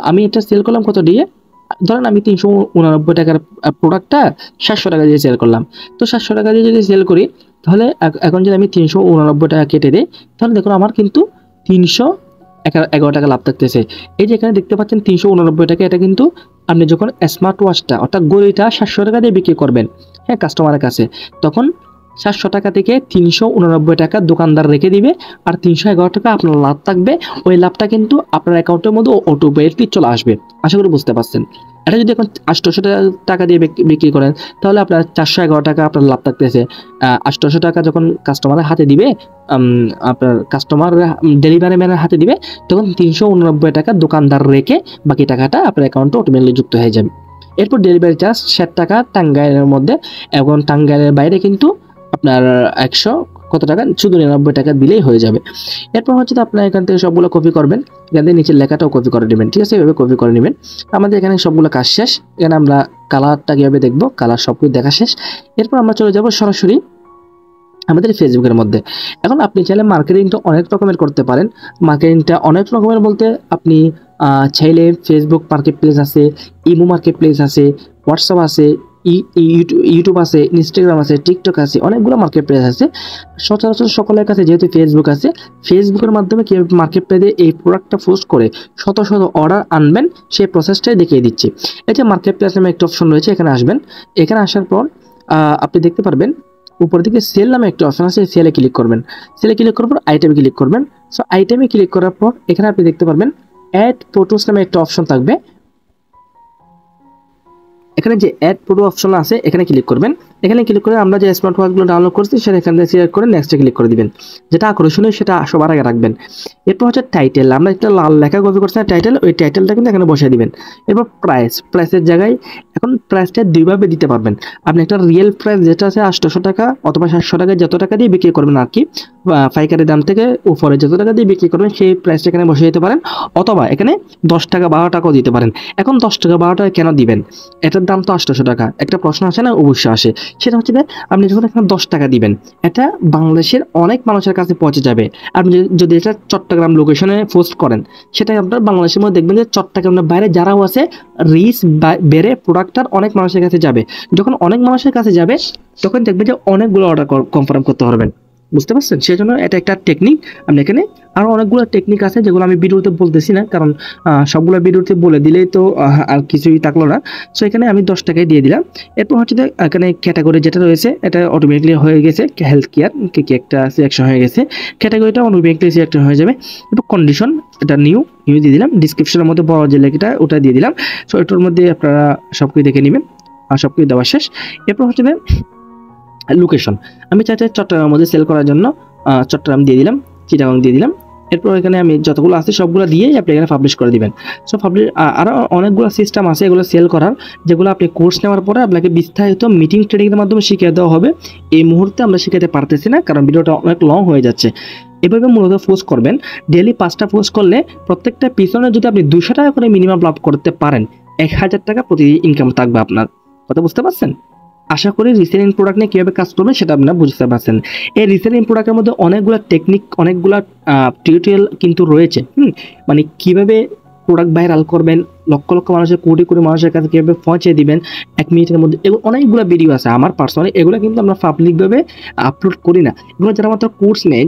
আমি এটা সেল করলাম কত দিয়ে, ধরেন আমি 389 টাকার প্রোডাক্টটা 700 টাকা দিয়ে সেল করলাম। তো 700 টাকা দিয়ে যদি সেল করি, তাহলে এখন যদি আমি 389 টাকা কেটে দিই, তাহলে দেখুন আমার কিন্তু 311 টাকা লাভ থাকতেছে। এই যে এখানে দেখতে পাচ্ছেন 389 টাকা, এটা কিন্তু আপনি যখন স্মার্ট ওয়াচটা অর্থাৎ ঘড়িটা 700 টাকা দিয়ে বিক্রি করবেন, হ্যাঁ, কাস্টমারের কাছে, তখন 700 টাকা থেকে 389 টাকা দোকানদার রেখে দিবে, আর 311 টাকা আপনার লাভ থাকবে। ওই লাভটা কিন্তু আপনার অ্যাকাউন্টের মধ্যে অটোমেটিকলি চলে আসবে। আশা করি বুঝতে পারছেন। এটা যদি এখন 800 টাকা দিয়ে বিক্রি করেন, তাহলে আপনার 411 টাকা আপনার লাভ থাকতেছে। 800 টাকা যখন কাস্টমারের হাতে দিবে, আপনার কাস্টমার ডেলিভারি ম্যানের হাতে দিবে, তখন 389 টাকা দোকানদার রেখে বাকি টাকাটা আপনার অ্যাকাউন্টে অটোমেটিকলি যুক্ত হয়ে যাবে। এরপর ডেলিভারি চার্জ 60 টাকা টাঙ্গাইলের মধ্যে, এবং টাঙ্গাইলের বাইরে কিন্তু আপনার 100 কত টাকা, শুধু 99 টাকা দিলেই হয়ে যাবে। এরপর হচ্ছে আপনার এখান থেকে সবগুলো কপি করবেন, এখান থেকে নিচের লেখাটাও কপি করে নেবেন, ঠিক আছে, এভাবে কপি করে নেবেন। আমাদের এখানে সবগুলো কাজ শেষ। এখানে আমরা কালারটা কীভাবে দেখবো, কালার সবকিছু দেখা শেষ। এরপর আমরা চলে যাব সরাসরি আমাদের ফেসবুকের মধ্যে। এখন আপনি চাইলে মার্কেটিংটা অনেক রকমের করতে পারেন। মার্কেটিংটা অনেক রকমের বলতে আপনি চাইলে ফেসবুক মার্কেট প্লেস আছে, ইমো মার্কেট প্লেস আছে, হোয়াটসঅ্যাপ আছে, ইউটিউব আছে, ইনস্টাগ্রাম আছে, টিকটক আছে, অনেকগুলো মার্কেট প্লেস আছে। সচরাচর সকলের কাছে যেহেতু ফেসবুক আছে, ফেসবুকের মাধ্যমে কীভাবে মার্কেট প্লেসে এই প্রোডাক্টটা পোস্ট করে শত শত অর্ডার আনবেন, সেই প্রসেসটাই দেখিয়ে দিচ্ছি। এই যে মার্কেট প্লেস নামে একটা অপশন রয়েছে, এখানে আসবেন। এখানে আসার পর আপনি দেখতে পারবেন উপর দিকে সেল নামে একটা অপশন আছে, সেলে ক্লিক করবেন। সেলে ক্লিক করার পর আইটেমে ক্লিক করবেন। সো আইটেমে ক্লিক করার পর এখানে আপনি দেখতে পারবেন অ্যাড ফটোস নামে একটা অপশন থাকবে। এখানে যে অ্যাড ফটো অপশন আছে, এখানে ক্লিক করবেন। এখানে ক্লিক করে আমরা যে স্মার্ট ওয়াচগুলো ডাউনলোড করছি সেটা এখান থেকে সিলেক্ট করে নেক্সটে ক্লিক করে দিবেন। যেটা আকর্ষণীয় সেটা সবার আগে রাখবেন। এরপর হচ্ছে টাইটেল, আমরা একটা লাল লেখা কপি করছি না টাইটেল, ওই টাইটেলটা কিন্তু এখানে বসিয়ে দিবেন। এরপর প্রাইসের জায়গায় এখন প্রাইসটা দুইভাবে দিতে পারবেন। আপনি একটা রিয়েল প্রাইস যেটা আছে 800 টাকা অথবা 700 টাকা, যত টাকা দিয়ে বিক্রি করবেন আর কি, পাইকারি দাম থেকে উপরে যত টাকা দিয়ে বিক্রি করবেন সেই প্রাইসটা এখানে বসিয়ে দিতে পারেন। অথবা এখানে 10 টাকা 12 টাকাও দিতে পারেন। এখন 10 টাকা 12 টাকা কেন দিবেন? এটার দাম তো 800 টাকা। একটা প্রশ্ন আসে না? অবশ্যই আসে। সেটা হচ্ছে যে আপনি যখন এখানে 10 টাকা দিবেন, এটা বাংলাদেশের অনেক মানুষের কাছে পৌঁছে যাবে। আপনি যদি এটা চট্টগ্রাম লোকেশনে পোস্ট করেন, সেটা আপনার বাংলাদেশের মধ্যে দেখবেন যে চট্টগ্রামের বাইরে যারাও আছে, রিচ বেড়ে প্রোডাক্টটার অনেক মানুষের কাছে যাবে। যখন অনেক মানুষের কাছে যাবে, তখন দেখবেন যে অনেকগুলো অর্ডার কনফার্ম করতে পারবেন। বুঝতে পারছেন? সেই জন্য এটা একটা টেকনিক। আপনি এখানে আরও অনেকগুলো টেকনিক আছে যেগুলো আমি ভিডিওতে বলতেছি না, কারণ সবগুলো ভিডিওতে বলে দিলেই তো আর কিছুই থাকলো না। সো এখানে আমি 10 টাকায় দিয়ে দিলাম। এরপর হচ্ছে এখানে ক্যাটাগরি যেটা রয়েছে এটা অটোমেটিকলি হয়ে গেছে, হেলথ কেয়ার কি একটা সিলেকশন হয়ে গেছে, ক্যাটাগরিটা অটোমেটিকলি সিলেকশন হয়ে যাবে। এরপর কন্ডিশন, এটা নিউ দিয়ে দিলাম। ডিসক্রিপশনের মধ্যে বড় যে লেখাটা ওটা দিয়ে দিলাম। সো এটার মধ্যে আপনারা সব কিছু দেখে নেবেন, আর সব কিছু দেওয়া শেষ। এরপর হচ্ছে লোকেশন, আমি চাইতে চট্টগ্রামের মধ্যে সেল করার জন্য চট্টগ্রাম দিয়ে দিলাম, চিটাগাং দিয়ে দিলাম। এরপর এখানে আমি যতগুলো আছে সবগুলো দিয়ে আপনি এখানে পাবলিশ করে দিবেন। সো আরও অনেকগুলো সিস্টেম আছে এগুলো সেল করার, যেগুলো আপনি কোর্স নেওয়ার পরে আপনাকে বিস্তারিত মিটিং ট্রেনিংয়ের মাধ্যমে শিখিয়ে দেওয়া হবে। এই মুহূর্তে আমরা শিখাতে পারতেছি না, কারণ ভিডিওটা অনেক লং হয়ে যাচ্ছে। এভাবে মূলত পোস্ট করবেন, ডেইলি 5টা পোস্ট করলে প্রত্যেকটা পিছনে যদি আপনি 200 টাকা করে মিনিমাম লাভ করতে পারেন, 1000 টাকা প্রতিদিন ইনকাম থাকবে আপনার। কথা বুঝতে পারছেন? আশা করি রিসেলিং প্রোডাক্ট নিয়ে কীভাবে কাজ করবেন সেটা আপনারা বুঝতে পারছেন। এই রিসেলিং প্রোডাক্টের মধ্যে অনেকগুলো টেকনিক, অনেকগুলো টিউটোরিয়াল কিন্তু রয়েছে। মানে কীভাবে প্রোডাক্ট ভাইরাল করবেন, লক্ষ লক্ষ মানুষের, কোটি কোটি মানুষের কাছে কীভাবে পৌঁছে দিবেন 1 মিনিটের মধ্যে, এগুলো অনেকগুলো ভিডিও আছে আমার পার্সোনালি। এগুলো কিন্তু আমরা পাবলিকভাবে আপলোড করি না। এগুলো যারা মাত্র কোর্স নেয়,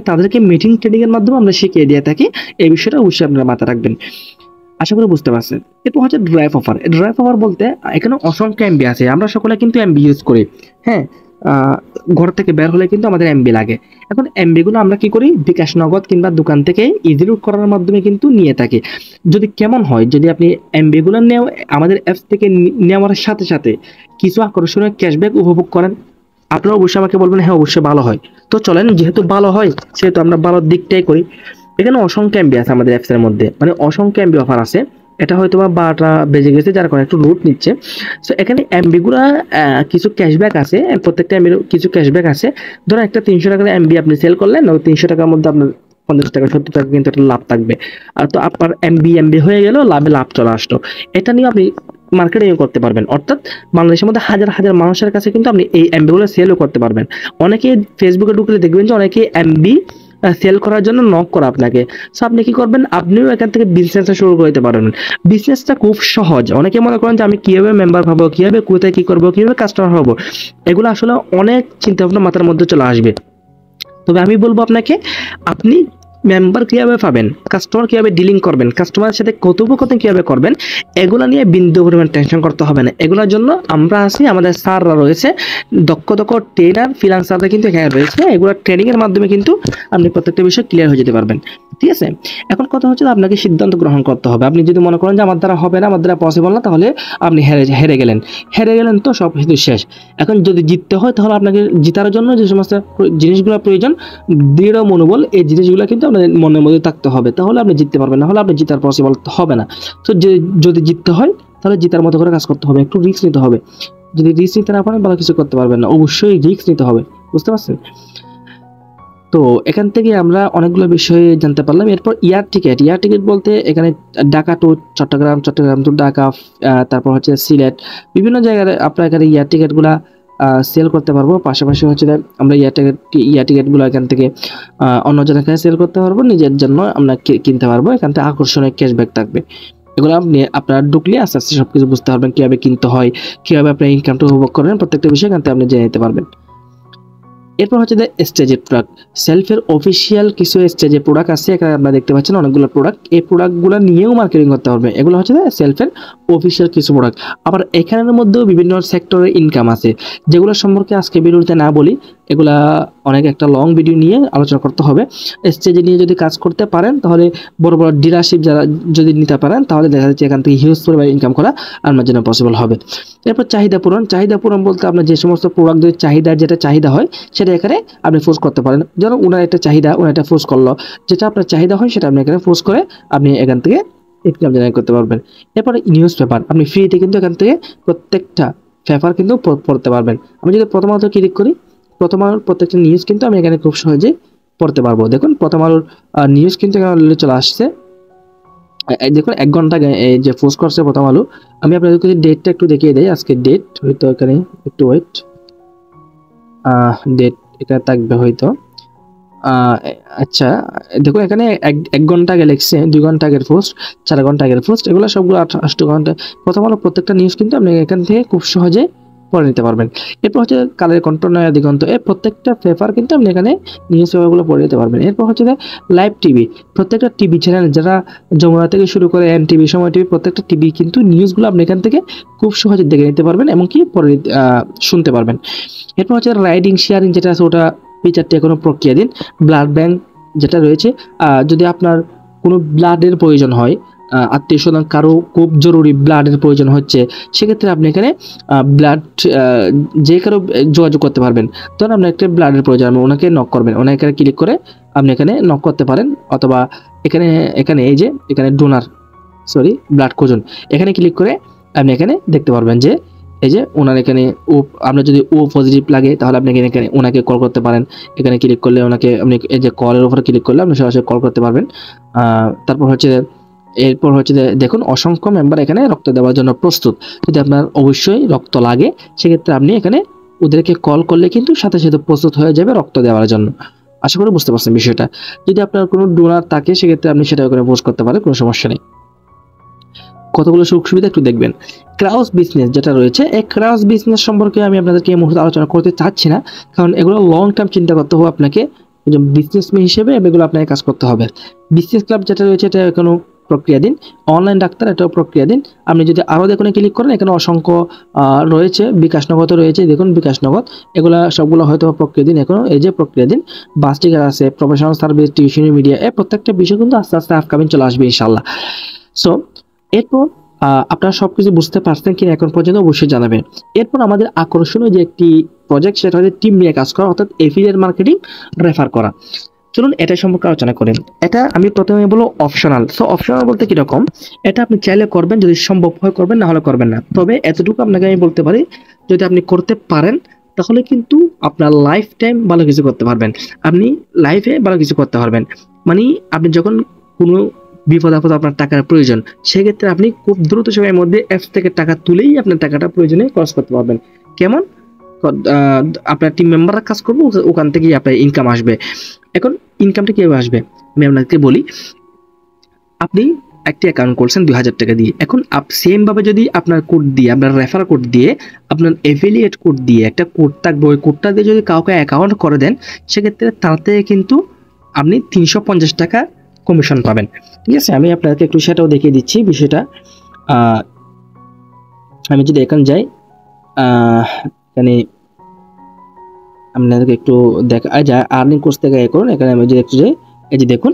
তাদেরকে মিটিং ট্রেনিংয়ের মাধ্যমে আমরা শিখিয়ে দিয়ে থাকি। এই বিষয়টা অবশ্যই আপনারা মাথায় রাখবেন। আশা করি বুঝতে পারছেন। এরপর হচ্ছে ড্রাইভ অফার। ড্রাইভ অফার বলতে এখানে অসংখ্য এমবি আছে। আমরা সকলে কিন্তু এমবি ইউজ করি, হ্যাঁ, ঘর থেকে বের হলে কিন্তু আমাদের এমবি লাগে। এখন এমবিগুলো আমরা কি করি, বিকাশ নগদ কিংবা দোকান থেকে ইজি লুট করার মাধ্যমে কিন্তু নিয়ে থাকি। যদি কেমন হয়, যদি আপনি এমবিগুলো আমাদের অ্যাপস থেকে নেওয়ার সাথে সাথে কিছু আকর্ষণীয় ক্যাশব্যাক উপভোগ করেন, আপনারা অবশ্যই আমাকে বলবেন হ্যাঁ অবশ্যই ভালো হয়। তো চলেন, যেহেতু ভালো হয় সেহেতু আমরা ভালোর দিকটাই করি। এখানে অসংখ্য এমবি আছে আমাদের অ্যাপসের মধ্যে, মানে অসংখ্য এমবি অফার আছে। এটা হয়তো বা 12টা বেজে গেছে, যার কারণে একটু লুট নিচ্ছে। সো এখানে এমবিগুলো কিছু ক্যাশব্যাক আছে, প্রত্যেকটা এমবির কিছু ক্যাশব্যাক আছে। ধরুন একটা 300 টাকার এমবি আপনি সেল করলেন, 300 টাকার মধ্যে আপনার 50 টাকা 70 টাকা কিন্তু একটা লাভ থাকবে। আর তো আপনার এমবি হয়ে গেল, লাভ চলে আসলো। এটা নিয়ে আপনি মার্কেটিং করতে পারবেন। অর্থাৎ বাংলাদেশের মধ্যে হাজার হাজার মানুষের কাছে কিন্তু আপনি এই এমবিগুলো সেলও করতে পারবেন। অনেকে ফেসবুকে ঢুকলে দেখবেন যে অনেকে এমবি সেল করার জন্য নক করে আপনাকে। সো আপনি কি করবেন, আপনিও এখান থেকে বিজনেসটা শুরু করতে পারবেন। বিজনেসটা খুব সহজ। অনেকে মনে করেন যে আমি কিভাবে মেম্বার হবো, কিভাবে কোথায় কি করবো, কিভাবে কাস্টমার হবো, এগুলো আসলে অনেক চিন্তা ভাবনা মাথার মধ্যে চলে আসবে। তবে আমি বলবো আপনাকে, আপনি মেম্বার কিভাবে পাবেন, কাস্টমার কিভাবে ডিলিং করবেন, কাস্টমারের সাথে কথোপকথন কিভাবে করবেন, এগুলো নিয়ে বিন্দু পরিমাণ টেনশন করতে হবে না। এগুলোর জন্য আমরা আছি, আমাদের স্যাররা রয়েছে, দক্ষ দক্ষ ট্রেনার ফ্রিল্যান্সাররা কিন্তু এখানে রয়েছে। এগুলো ট্রেনিং এর মাধ্যমে কিন্তু আপনি প্রত্যেকটা বিষয় ক্লিয়ার হয়ে যেতে পারবেন। ঠিক আছে, এখন কথা হচ্ছে আপনাকে সিদ্ধান্ত গ্রহণ করতে হবে। আপনি যদি মনে করেন যে আমার দ্বারা হবে না, আমার দ্বারা পসিবল না, তাহলে আপনি হেরে গেলেন তো সব কিছু শেষ। এখন যদি জিততে হয়, তাহলে আপনাকে জিতার জন্য যে সমস্ত জিনিসগুলো প্রয়োজন, দৃঢ় মনোবল, এই জিনিসগুলো কিন্তু আপনাদের মনের মধ্যে থাকতে হবে, তাহলে আপনি জিততে পারবেন, না হলে আপনি জিতার পসিবল হবে না। তো যদি জিততে হয়, তাহলে জিতার মতো করে কাজ করতে হবে, একটু রিস্ক নিতে হবে। যদি রিস্ক নিতে না পারেন, ভালো কিছু করতে পারবেন না। অবশ্যই রিস্ক নিতে হবে, বুঝতে পারছেন? তো এখান থেকে আমরা অনেকগুলো বিষয়ে জানতে পারলাম। এরপর এয়ার টিকিট বলতে এখানে ঢাকা টু চট্টগ্রাম, চট্টগ্রাম টু ঢাকা, তারপর হচ্ছে সিলেট, বিভিন্ন জায়গায় আপনার এখানে এয়ার টিকিটগুলা সেল করতে পারবো। পাশাপাশি হচ্ছে আমরা এয়ার টিকিটগুলো এখান থেকে অন্য জনের কাছে সেল করতে পারবো, নিজের জন্য আমরা কিনতে পারবো। এখান থেকে আকর্ষণীয় ক্যাশব্যাক থাকবে। এগুলো আপনি আপনারা ঢুকলে আস্তে আস্তে সবকিছু বুঝতে পারবেন, কিভাবে কিনতে হয়, কিভাবে আপনি ইনকামটা উপভোগ করবেন, প্রত্যেকটা বিষয় এখান থেকে আপনি জেনে নিতে পারবেন। এরপর হচ্ছে স্টেজের প্রোডাক্ট। সেলফের অফিসিয়াল কিছু স্টেজের প্রোডাক্ট আছে, এখানে আপনারা দেখতে পাচ্ছেন অনেকগুলো প্রোডাক্ট। এই প্রোডাক্টগুলো নিয়েও মার্কেটিং করতে পারবে। এগুলো হচ্ছে সেলফের অফিসিয়াল কিছু প্রোডাক্ট। আবার এখানের মধ্যেও বিভিন্ন সেক্টরের ইনকাম আছে, যেগুলো সম্পর্কে আজকে ভিডিওতে না বলি। এগুলা অনেক একটা লং ভিডিও নিয়ে আলোচনা করতে হবে। স্টেজে নিয়ে যদি কাজ করতে পারেন, তাহলে বড় বড় ডিলারশিপ যারা যদি নিতে পারেন, তাহলে দেখা যাচ্ছে এখান থেকে হিউজ পরিমাণ ইনকাম করা আপনার জন্য পসিবল হবে। এরপর চাহিদা পূরণ বলতে আপনার যে সমস্ত প্রোডাক্টের যেটা চাহিদা হয়, সেটা এখানে আপনি ফোর্স করতে পারেন। যেমন ওনার একটা চাহিদা, ওনার একটা ফোর্স করলো, যেটা আপনার চাহিদা হয় সেটা আপনি এখানে ফোর্স করে আপনি এখান থেকে ইনকাম জেনারেট করতে পারবেন। এরপরে নিউজ পেপার, আপনি ফ্রিতে কিন্তু এখান থেকে প্রত্যেকটা পেপার কিন্তু পড়তে পারবেন। আমি যদি প্রথম আলো ক্লিক করি, প্রথম আলোর প্রত্যেকটা নিউজ কিন্তু আমি এখানে খুব সহজে পড়তে পারবো। দেখুন প্রথম আলোর নিউজ কিন্তু এখানে অলরেডি চলে আসছে। দেখুন 1 ঘন্টা এই যে পোস্ট করছে প্রথম আলো। আমি আপনাদেরকে ডেটটা একটু দেখিয়ে দেই। আজকে ডেট হয়তো এখানে একটু ওয়েট, ডেট এটা থাকবে হয়তো। আচ্ছা দেখুন এখানে 1 ঘন্টা আগে লিখছে, 2 ঘন্টা আগের পোস্ট, 4 ঘন্টা আগের পোস্ট, এগুলো সবগুলো 8 ঘন্টা। প্রথম আলো প্রত্যেকটা নিউজ কিন্তু আপনি এখান থেকে খুব সহজে পড়ে নিতে পারবেন। এরপর হচ্ছে কালের কণ্ঠ, নয়া দিগন্ত, এই প্রত্যেকটা পেপার কিন্তু আপনি এখানে নিউজ পেপারগুলো পড়ে নিতে পারবেন। এরপর হচ্ছে লাইভ টিভি, প্রত্যেকটা টিভি চ্যানেল, যারা যমুনা থেকে শুরু করে এন টিভি, সময় টিভি, প্রত্যেকটা টিভি কিন্তু নিউজগুলো আপনি এখান থেকে খুব সহজে দেখে নিতে পারবেন এবং কি পড়ে শুনতে পারবেন। এরপর হচ্ছে রাইডিং শেয়ারিং, যেটা আছে ওটা বিচারটি এখনো প্রক্রিয়াধীন। ব্লাড ব্যাংক যেটা রয়েছে, যদি আপনার কোনো ব্লাডের প্রয়োজন হয়, আত্মীয় স্বজন কারো খুব জরুরি ব্লাডের প্রয়োজন হচ্ছে, সেক্ষেত্রে আপনি এখানে ব্লাড যে কারো যোগাযোগ করতে পারবেন। ধরুন আপনার একটা ব্লাডের প্রয়োজন, আপনি ওনাকে নক করবেন, ওনাকে এখানে ক্লিক করে আপনি এখানে নক করতে পারেন। অথবা এখানে এই যে এখানে ডোনার ব্লাড খুঁজুন, এখানে ক্লিক করে আপনি এখানে দেখতে পারবেন যে এই যে ওনার এখানে আপনার যদি ও পজিটিভ লাগে, তাহলে আপনি এখানে ওনাকে কল করতে পারেন। এখানে ক্লিক করলে ওনাকে আপনি এই যে কলের উপরে ক্লিক করলে আপনি সরাসরি কল করতে পারবেন। এরপর হচ্ছে দেখুন অসংখ্য মেম্বার এখানে রক্ত দেওয়ার জন্য প্রস্তুত। যদি আপনার অবশ্যই রক্ত লাগে, সেক্ষেত্রে আপনি এখানে ওদেরকে কল করলে কিন্তু সাথে সাথে প্রস্তুত হয়ে যাবে রক্ত দেওয়ার জন্য। আশা করি বুঝতে পারছেন বিষয়টা। যদি আপনার কোনো ডোনার থাকে, সেক্ষেত্রে আপনি সেটা ওখানে পোস্ট করতে পারেন, কোনো সমস্যা নেই। কতগুলো সুযোগ সুবিধা একটু দেখবেন। ক্রাউস বিজনেস যেটা রয়েছে, এই ক্রাউস বিজনেস সম্পর্কে আমি আপনাদেরকে এই মুহূর্তে আলোচনা করতে চাচ্ছি না, কারণ এগুলো লং টার্ম চিন্তা করতে হবে আপনাকে। বিজনেসম্যান হিসেবে এগুলো আপনাকে কাজ করতে হবে। বিজনেস ক্লাব যেটা রয়েছে, এটা এখনো প্রক্রিয়াধীন। অনলাইন ডাক্তার, এটাও প্রক্রিয়াধীন। আপনি যদি আরও দেখুন ক্লিক করেন, এখানে অসংখ্য রয়েছে। বিকাশনগত রয়েছে, দেখুন বিকাশনগর, এগুলো সবগুলো হয়তো প্রক্রিয়াধীন এখনো। এই যে প্রক্রিয়াধীন, বাস টিকার আছে, প্রফেশনাল সার্ভিস, টিউশন মিডিয়া, এই প্রত্যেকটা বিষয় কিন্তু আস্তে আস্তে আপকামিং চলে আসবে ইনশাল্লাহ। সো এরপর আপনারা সবকিছু বুঝতে পারছেন কিনা এখন পর্যন্ত অবশ্যই জানাবেন। এরপর আমাদের আকর্ষণীয় যে একটি প্রজেক্ট, সেটা হচ্ছে টিম নিয়ে কাজ করা, অর্থাৎ এফিলিয়েট মার্কেটিং রেফার করা। চলুন এটা সম্পর্কে আলোচনা করেন। এটা আমি প্রথমে বলবো অপশনাল। সো অপশনাল বলতে কিরকম, এটা আপনি চাইলে করবেন, যদি সম্ভব হয় করবেন, না হলে করবেন না। তবে এতটুকু আপনাকে আমি বলতে পারি, যদি আপনি করতে পারেন, তাহলে কিন্তু আপনার লাইফ টাইম ভালো কিছু করতে পারবেন। আপনি লাইফে ভালো কিছু করতে পারবেন। মানে আপনি যখন কোনো বিপদ আপদ আপনার টাকার প্রয়োজন, সেক্ষেত্রে আপনি খুব দ্রুত সময়ের মধ্যে অ্যাপস থেকে টাকা তুলেই আপনার টাকাটা প্রয়োজনে খরচ করতে পারবেন। কেমন? আপনার টিম মেম্বাররা কাজ করবে, ওখান থেকেই আপনার ইনকাম আসবে। এখন ইনকামটা কীভাবে আসবে আমি আপনাকে বলি। আপনি একটি অ্যাকাউন্ট করছেন 2000 টাকা দিয়ে, এখন সেম ভাবে যদি আপনার কোড দিয়ে, আপনার রেফার কোড দিয়ে, আপনার এফিলিয়েট কোড দিয়ে একটা কোড থাকবে, ওই কোডটা দিয়ে যদি কাউকে অ্যাকাউন্ট করে দেন, সেক্ষেত্রে তার থেকে কিন্তু আপনি 350 টাকা কমিশন পাবেন। ঠিক আছে, আমি আপনাকে একটু সেটাও দেখিয়ে দিচ্ছি বিষয়টা। আমি যদি এখানে যাই, এখানে আপনাদেরকে একটু দেখা যায় আর্নিং কোর্স থেকে করুন। এখানে আমি যদি একটু যাই, এই যে দেখুন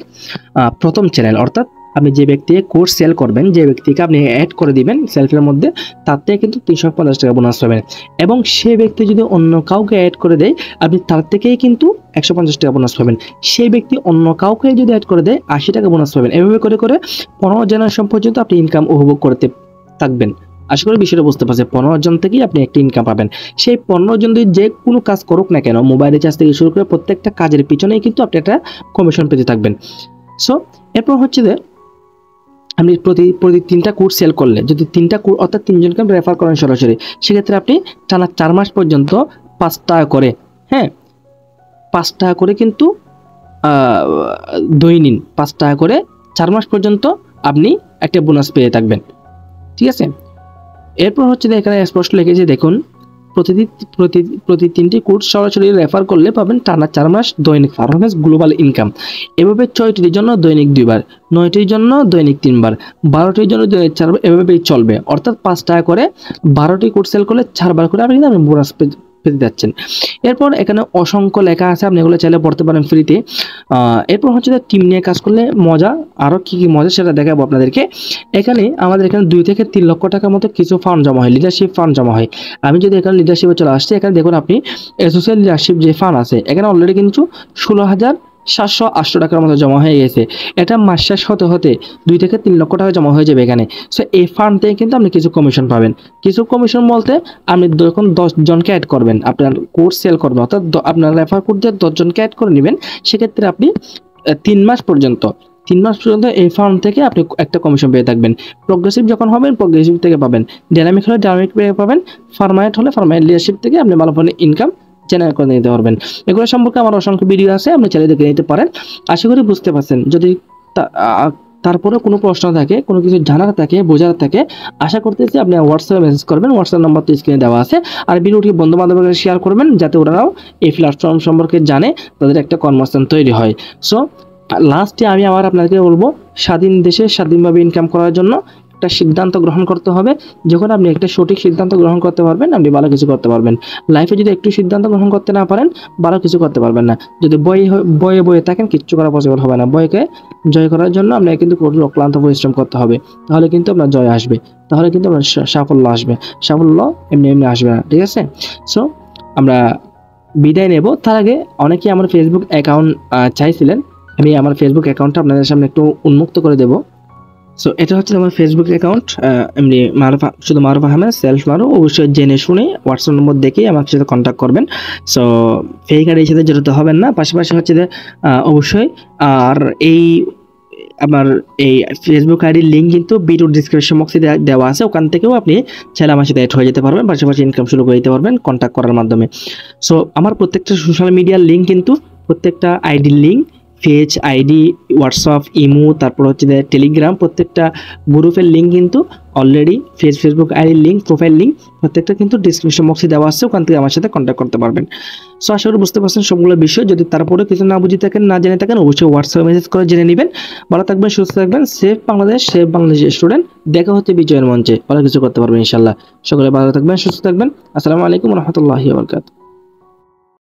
প্রথম চ্যানেল, অর্থাৎ আপনি যে ব্যক্তিকে কোর্স সেল করবেন, যে ব্যক্তিকে আপনি অ্যাড করে দিবেন সেলফের মধ্যে, তার থেকে কিন্তু 350 টাকা বোনাস পাবেন। এবং সে ব্যক্তি যদি অন্য কাউকে অ্যাড করে দেয়, আপনি তার থেকেই কিন্তু 150 টাকা বোনাস পাবেন। সেই ব্যক্তি অন্য কাউকে যদি অ্যাড করে দেয় 80 টাকা বোনাস পাবেন। এভাবে করে করে 15 জেনারেশন পর্যন্ত আপনি ইনকাম উপভোগ করতে থাকবেন। আশা করি বিষয়টা বুঝতে পারছেন। 15 জন থেকেই আপনি একটা ইনকাম পাবেন। সেই 15 জন যদি যে কোনো কাজ করুক না কেন, মোবাইল রিচার্জ থেকে শুরু করে প্রত্যেকটা কাজের পিছনেই কিন্তু আপনি একটা কমিশন পেতে থাকবেন। সো এরপর হচ্ছে যে আপনি প্রতি 3টা কোড সেল করলে, যদি 3টা কোড অর্থাৎ 3 জনকে আপনি রেফার করেন সরাসরি, সেক্ষেত্রে আপনি টানা 4 মাস পর্যন্ত 5 টাকা করে, হ্যাঁ 5 টাকা করে কিন্তু দৈনিক 5 টাকা করে 4 মাস পর্যন্ত আপনি একটা বোনাস পেয়ে থাকবেন। ঠিক আছে, এরপর হচ্ছে এখানে স্পষ্ট লিখেছে দেখুন, প্রতি 3টি কোড সরাসরি রেফার করলে পাবেন টানা 4 মাস দৈনিক পারফরমেন্স গ্লোবাল ইনকাম। এভাবে 6টির জন্য দৈনিক 2 বার, 9টির জন্য দৈনিক 3 বার, 12টির জন্য দৈনিক 4 বার, এভাবেই চলবে। অর্থাৎ 5 টাকা করে 12টি কোড সেল করলে 4 বার করে আপনি কিন্তু বোনাস পেতে যাচ্ছেন। এরপর এখানে অসংখ্য লেখা আছে, আপনি এগুলো চাইলে পড়তে পারেন ফ্রিতে। এরপর হচ্ছে টিম নিয়ে কাজ করলে মজা, আরও কি কি মজা সেটা দেখাবো আপনাদেরকে। এখানে আমাদের এখানে 2 থেকে 3 লক্ষ টাকার মতো কিছু ফান্ড জমা হয়, লিডারশিপ ফান্ড জমা হয়। আমি যদি এখানে লিডারশিপে চলে আসছি, এখানে দেখুন আপনি অ্যাসোসিয়েট লিডারশিপ যে ফান্ড আছে, এখানে অলরেডি কিন্তু 16,708 টাকার মতো জমা হয়ে গেছে। এটা মাস শেষ হতে হতে 2 থেকে 3 লক্ষ টাকা জমা হয়ে যাবে এখানে। সো এই ফান্ড থেকে কিন্তু আপনি কিছু কমিশন পাবেন। কিছু কমিশন বলতে আপনি যখন 10 জনকে অ্যাড করবেন, আপনার কোর্স সেল করবেন, অর্থাৎ আপনার রেফার কোড দিয়ে 10 জনকে অ্যাড করে নেবেন, সেক্ষেত্রে আপনি 3 মাস পর্যন্ত এই ফান্ড থেকে আপনি একটা কমিশন পেয়ে থাকবেন। প্রোগ্রেসিভ যখন হবেন প্রোগ্রেসিভ থেকে পাবেন, ডাইনামিক হলে ডাইনামিক পেয়ে পাবেন, ফার্মায়েট হলে ফার্মায়েট লিডারশিপ থেকে আপনি ভালো পরিমাণে ইনকাম জেনারেট করে নিতে পারবেন। এগুলো সম্পর্কে আমার অসংখ্য ভিডিও আছে, আপনি চাইলে দেখে নিতে পারেন। আশা করি বুঝতে পারছেন। যদি তারপরে কোনো প্রশ্ন থাকে, কোনো কিছু জানার থাকে, বোঝার থাকে, আশা করতেছি আপনি হোয়াটসঅ্যাপে মেসেজ করবেন। হোয়াটসঅ্যাপ নাম্বার তো স্ক্রিনে দেওয়া আছে। আর ভিডিওটি বন্ধু বান্ধবদের শেয়ার করবেন, যাতে ওরাও এই প্ল্যাটফর্ম সম্পর্কে জানে, তাদের একটা কর্মস্থান তৈরি হয়। সো লাস্টে আমি আবার আপনাদেরকে বলবো, স্বাধীন দেশে স্বাধীনভাবে ইনকাম করার জন্য একটা সিদ্ধান্ত গ্রহণ করতে হবে। যখন আপনি একটা সঠিক সিদ্ধান্ত গ্রহণ করতে পারবেন, আপনি ভালো কিছু করতে পারবেন। লাইফে যদি একটু সিদ্ধান্ত গ্রহণ করতে না পারেন, ভালো কিছু করতে পারবেন না। যদি বয়ে থাকেন, কিচ্ছু করা পসিবল হবে না। বইকে জয় করার জন্য আপনাকে কিন্তু অক্লান্ত পরিশ্রম করতে হবে, তাহলে কিন্তু আপনার জয় আসবে, তাহলে কিন্তু আপনার সাফল্য আসবে। সাফল্য এমনি এমনি আসবে না। ঠিক আছে, সো আমরা বিদায় নেব। তার আগে অনেকেই আমার ফেসবুক অ্যাকাউন্ট চাইছিলেন, আমি আমার ফেসবুক অ্যাকাউন্টটা আপনাদের সামনে একটু উন্মুক্ত করে দেব। সো এটা হচ্ছে আমার ফেসবুক অ্যাকাউন্ট, এমনি শুধু মারুফ আহমেদ সেলফ মারু। অবশ্যই জেনে শুনে হোয়াটসঅ্যাপ নম্বর দেখেই আমার সাথে কন্ট্যাক্ট করবেন। সো ফেক আইডির সাথে জড়িত হবেন না। পাশাপাশি হচ্ছে যে অবশ্যই আর এই আমার এই ফেসবুক আইডির লিঙ্ক কিন্তু ভিডিওর ডিসক্রিপশন বক্সে দেওয়া আছে, ওখান থেকেও আপনি চাইলে আমার সাথে অ্যাড হয়ে যেতে পারবেন, পাশাপাশি ইনকাম শুরু করে দিতে পারবেন কন্ট্যাক্ট করার মাধ্যমে। সো আমার প্রত্যেকটা সোশ্যাল মিডিয়ার লিঙ্ক কিন্তু, প্রত্যেকটা আইডির link, page, ID, WhatsApp, imo, তারপর হচ্ছে টেলিগ্রাম, প্রত্যেকটা গ্রুপের লিঙ্ক কিন্তু অলরেডি, ফেসবুক আইডির লিঙ্ক, প্রোফাইল লিঙ্ক প্রত্যেকটা কিন্তু ডিসক্রিপশন বক্সে দেওয়া আছে, ওখান থেকে আমার সাথে কন্ট্যাক্ট করতে পারবেন। সো আশা করি বুঝতে পারছেন সবগুলো বিষয়। যদি তারপরে কিছু না বুঝে থাকেন, না জেনে থাকেন, অবশ্যই হোয়াটসঅ্যাপে মেসেজ করে জেনে নেবেন। ভালো থাকবেন, সুস্থ থাকবেন। Safe Bangladesh, safe Bangladesh student. দেখা হচ্ছে বিজয়ের মঞ্চে, ভালো কিছু করতে পারবেন ইনশাল্লাহ। সকলে ভালো থাকবেন, সুস্থ থাকবেন। আসসালামু আলাইকুম ওয়া রাহমাতুল্লাহি ওয়া বারাকাতুহু।